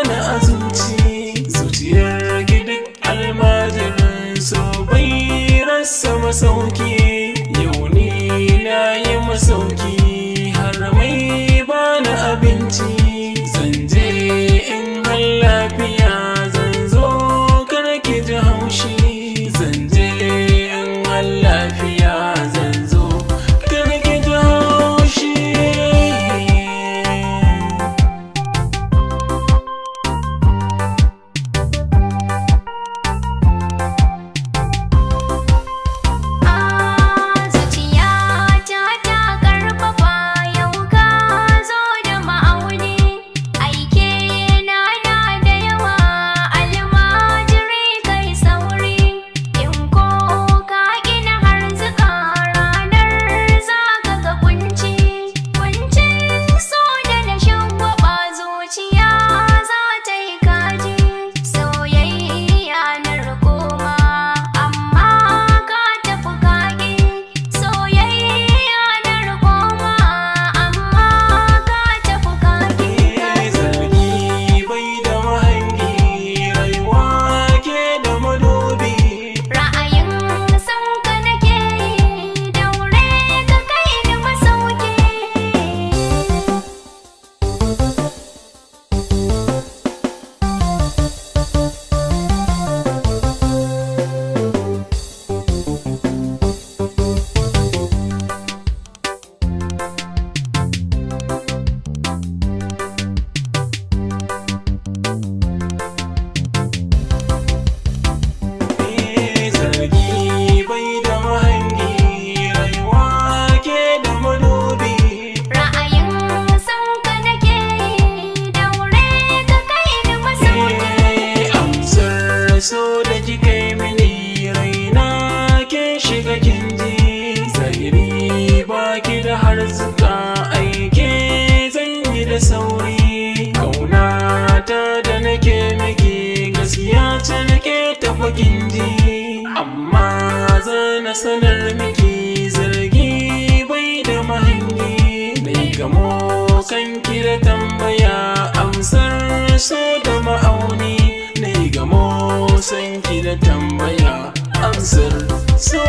bani azumci zuciyar duk almajirin so bai rasa masauki yau ni na yi masauki har mai bani abinci zan je in har lafiya zan zo kar ki ji haushi zan je in har lafiya zan zo kar ki ji haushi. So da kika yi mini raina ke shiga kinji zahiri baki da harzuka aike zan yi da sauri kauna ta da nake miki gaskiya ce nake tafa kinji amma zan sanar miki zargi bai da mahangi nai gamo kanki da tambaya amsar so da ma'auni nai gamo sanki da tambaya amsar so